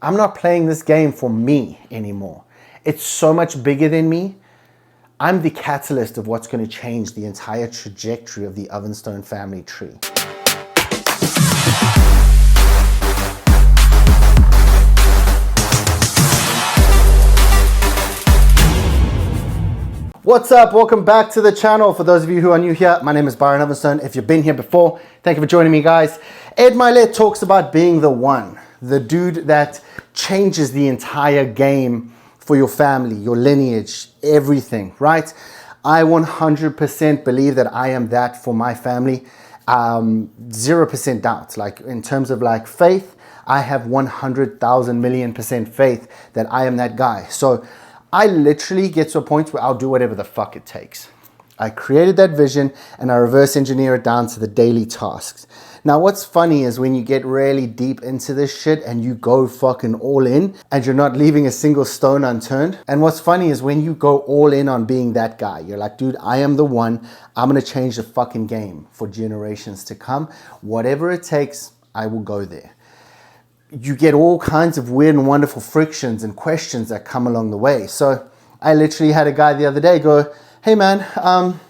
I'm not playing this game for me anymore. It's so much bigger than me. I'm the catalyst of what's going to change the entire trajectory of the Ovenstone family tree. What's up? Welcome back to the channel. For those of you who are new here, my name is Byron Ovenstone. If you've been here before, thank you for joining me, guys. Ed Mylett talks about being the one, the dude that changes the entire game for your family, your lineage, everything, right? I 100% believe that I am that for my family. 0% doubt. Like in terms of like faith, I have 100,000 million% faith that I am that guy. So I literally get to a point where I'll do whatever the fuck it takes. I created that vision and I reverse engineer it down to the daily tasks. Now, what's funny is when you get really deep into this shit and you go fucking all in and you're not leaving a single stone unturned. And what's funny is when you go all in on being that guy, you're like, dude, I am the one. I'm going to change the fucking game for generations to come. Whatever it takes, I will go there. You get all kinds of weird and wonderful frictions and questions that come along the way. So I literally had a guy the other day go, hey man,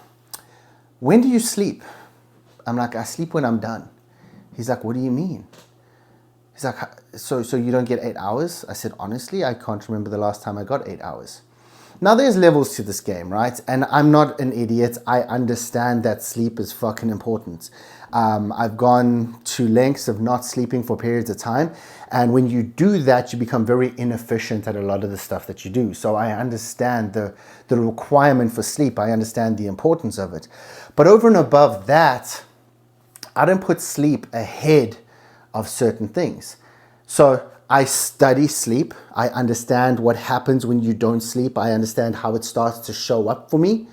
when do you sleep? I'm like, I sleep when I'm done. He's like, what do you mean? He's like, so you don't get 8 hours? I said, honestly, I can't remember the last time I got 8 hours. Now there's levels to this game, right? And I'm not an idiot. I understand that sleep is fucking important. I've gone to lengths of not sleeping for periods of time. And when you do that, you become very inefficient at a lot of the stuff that you do. So I understand the requirement for sleep. I understand the importance of it. But over and above that, I don't put sleep ahead of certain things. So I study sleep. I understand what happens when you don't sleep. I understand how it starts to show up for me.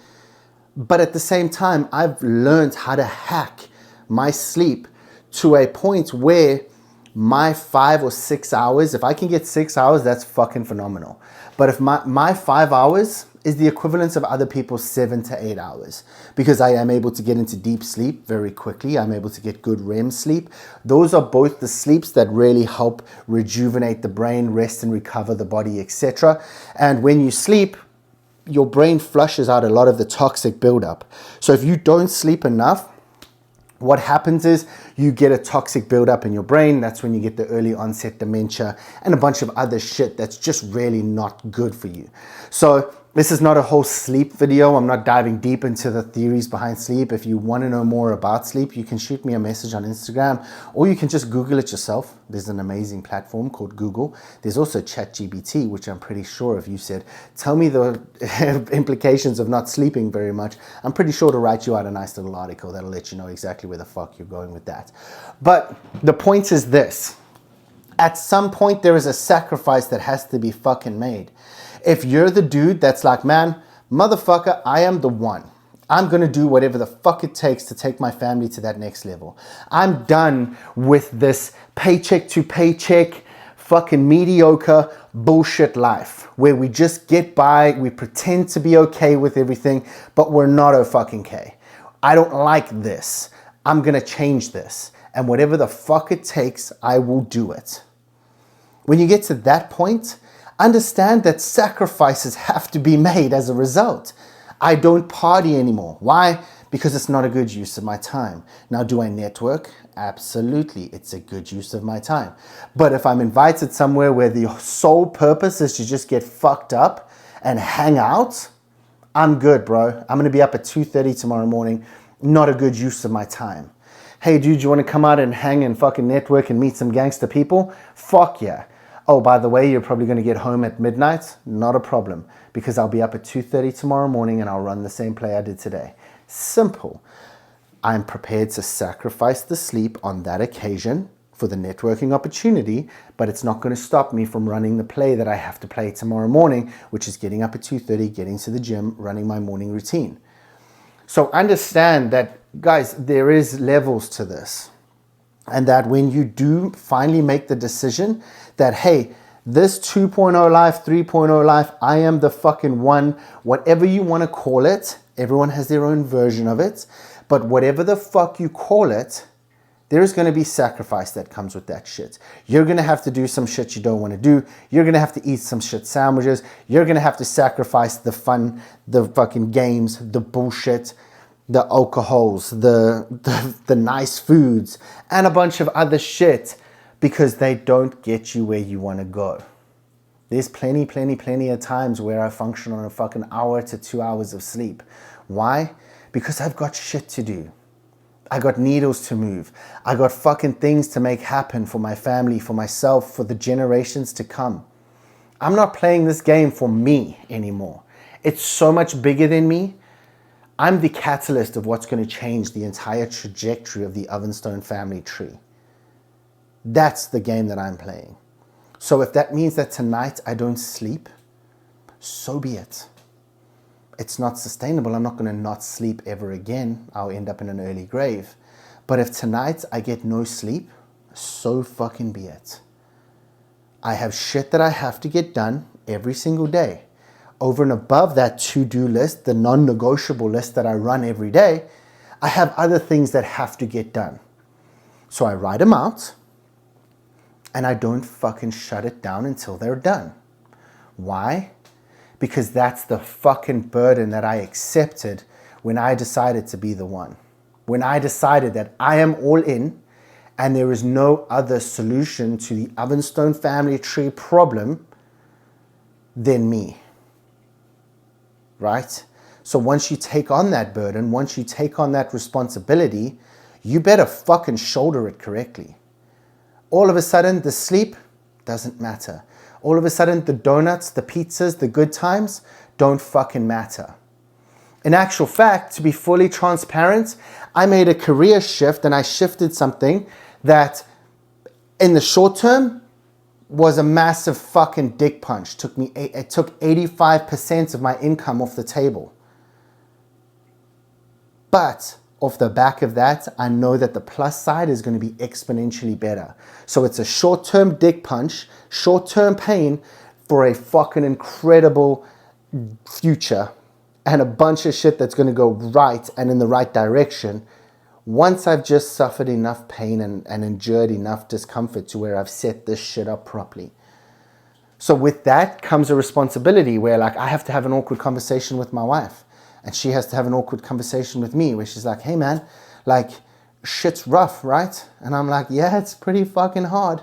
But at the same time, I've learned how to hack my sleep to a point where my 5 or 6 hours, if I can get 6 hours, that's fucking phenomenal. But if my 5 hours is the equivalent of other people's 7 to 8 hours, because I am able to get into deep sleep very quickly. I'm able to get good REM sleep. Those are both the sleeps that really help rejuvenate the brain, rest and recover the body, etc. And when you sleep, your brain flushes out a lot of the toxic buildup. So if you don't sleep enough, what happens is you get a toxic buildup in your brain. That's when you get the early onset dementia and a bunch of other shit that's just really not good for you. So this is not a whole sleep video. I'm not diving deep into the theories behind sleep. If you want to know more about sleep, you can shoot me a message on Instagram or you can just Google it yourself. There's an amazing platform called Google. There's also ChatGPT, which I'm pretty sure if you said, tell me the implications of not sleeping very much, I'm pretty sure to write you out a nice little article that'll let you know exactly where the fuck you're going with that. But the point is this. At some point, there is a sacrifice that has to be fucking made. If you're the dude that's like, man, motherfucker, I am the one. I'm going to do whatever the fuck it takes to take my family to that next level. I'm done with this paycheck to paycheck, fucking mediocre bullshit life where we just get by, we pretend to be okay with everything, but we're not okay. I don't like this. I'm going to change this. And whatever the fuck it takes, I will do it. When you get to that point, understand that sacrifices have to be made as a result. I don't party anymore. Why? Because it's not a good use of my time. Now, do I network? Absolutely. It's a good use of my time. But if I'm invited somewhere where the sole purpose is to just get fucked up and hang out, I'm good, bro. I'm going to be up at 2:30 tomorrow morning. Not a good use of my time. Hey, dude, you want to come out and hang and fucking network and meet some gangster people? Fuck yeah. Oh, by the way, you're probably going to get home at midnight. Not a problem, because I'll be up at 2:30 tomorrow morning and I'll run the same play I did today. Simple. I'm prepared to sacrifice the sleep on that occasion for the networking opportunity, but it's not going to stop me from running the play that I have to play tomorrow morning, which is getting up at 2:30, getting to the gym, running my morning routine. So understand that, guys, there is levels to this. And that when you do finally make the decision that, hey, this 2.0 life, 3.0 life, I am the fucking one, whatever you want to call it, everyone has their own version of it, but whatever the fuck you call it, There's going to be sacrifice that comes with that shit. You're going to have to do some shit you don't want to do. You're going to have to eat some shit sandwiches. You're going to have to sacrifice the fun, the fucking games, the bullshit, the alcohols, the nice foods, and a bunch of other shit because they don't get you where you want to go. There's plenty of times where I function on a fucking hour to 2 hours of sleep. Why? Because I've got shit to do. I got needles to move. I got fucking things to make happen for my family, for myself, for the generations to come. I'm not playing this game for me anymore. It's so much bigger than me. I'm the catalyst of what's going to change the entire trajectory of the Ovenstone family tree. That's the game that I'm playing. So if that means that tonight I don't sleep, so be it. It's not sustainable. I'm not going to not sleep ever again. I'll end up in an early grave. But if tonight I get no sleep, so fucking be it. I have shit that I have to get done every single day. Over and above that to-do list, the non-negotiable list that I run every day, I have other things that have to get done. So I write them out and I don't fucking shut it down until they're done. Why? Because that's the fucking burden that I accepted when I decided to be the one. When I decided that I am all in and there is no other solution to the Ovenstone family tree problem than me. Right? So once you take on that burden, once you take on that responsibility, you better fucking shoulder it correctly. All of a sudden, the sleep doesn't matter. All of a sudden, the donuts, the pizzas, the good times don't fucking matter. In actual fact, to be fully transparent, I made a career shift and I shifted something that in the short term was a massive fucking dick punch. It took 85% of my income off the table. But off the back of that, I know that the plus side is going to be exponentially better. So it's a short-term dick punch, short-term pain for a fucking incredible future and a bunch of shit that's going to go right and in the right direction once I've just suffered enough pain and endured enough discomfort to where I've set this shit up properly. So with that comes a responsibility where like I have to have an awkward conversation with my wife. And she has to have an awkward conversation with me where she's like, hey man, like shit's rough, right? And I'm like, yeah, it's pretty fucking hard.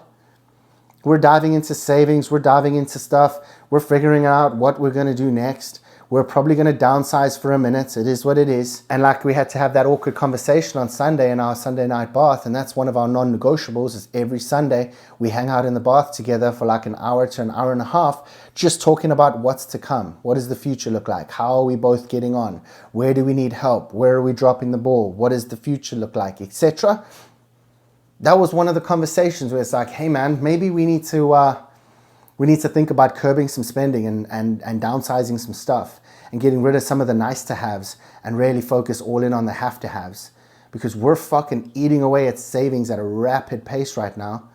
We're diving into savings. We're diving into stuff. We're figuring out what we're going to do next. We're probably going to downsize for a minute. It is what it is. And like we had to have that awkward conversation on Sunday in our Sunday night bath. And that's one of our non-negotiables is every Sunday we hang out in the bath together for like an hour to an hour and a half, just talking about what's to come. What does the future look like? How are we both getting on? Where do we need help? Where are we dropping the ball? What does the future look like, etc.? That was one of the conversations where it's like, hey man, maybe we need to think about curbing some spending and downsizing some stuff and getting rid of some of the nice to haves and really focus all in on the have to haves, because we're fucking eating away at savings at a rapid pace right now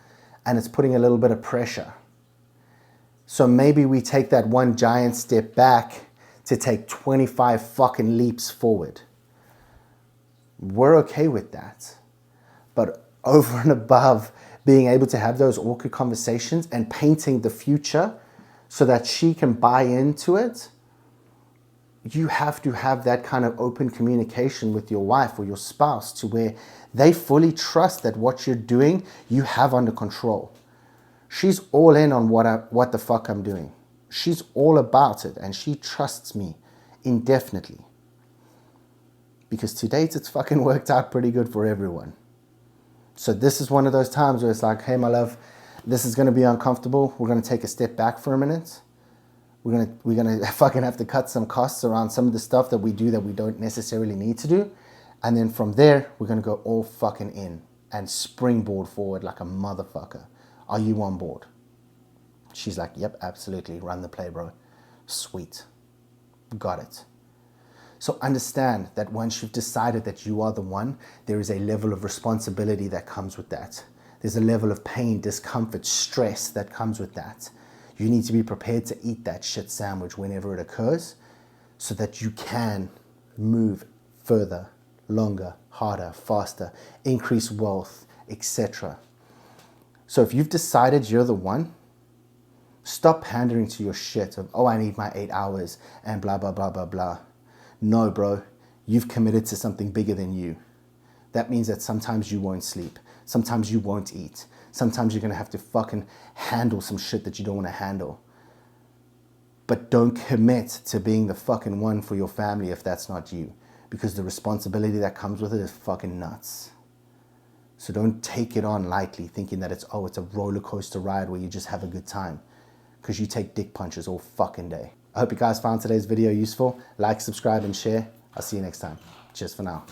and it's putting a little bit of pressure. So maybe we take that one giant step back to take 25 fucking leaps forward. We're okay with that. But over and above being able to have those awkward conversations and painting the future so that she can buy into it, you have to have that kind of open communication with your wife or your spouse to where they fully trust that what you're doing, you have under control. She's all in on what the fuck I'm doing. She's all about it and she trusts me indefinitely. Because to date, it's fucking worked out pretty good for everyone. So this is one of those times where it's like, hey, my love, this is going to be uncomfortable. We're going to take a step back for a minute. We're gonna fucking have to cut some costs around some of the stuff that we do that we don't necessarily need to do. And then from there, we're going to go all fucking in and springboard forward like a motherfucker. Are you on board? She's like, yep, absolutely. Run the play, bro. Sweet. Got it. So understand that once you've decided that you are the one, there is a level of responsibility that comes with that. There's a level of pain, discomfort, stress that comes with that. You need to be prepared to eat that shit sandwich whenever it occurs so that you can move further, longer, harder, faster, increase wealth, etc. So if you've decided you're the one, stop pandering to your shit of, oh, I need my 8 hours and blah, blah, blah, blah, blah. No, bro, you've committed to something bigger than you. That means that sometimes you won't sleep. Sometimes you won't eat. Sometimes you're going to have to fucking handle some shit that you don't want to handle. But don't commit to being the fucking one for your family if that's not you. Because the responsibility that comes with it is fucking nuts. So don't take it on lightly thinking that it's a roller coaster ride where you just have a good time. Because you take dick punches all fucking day. I hope you guys found today's video useful. Like, subscribe, and share. I'll see you next time. Cheers for now.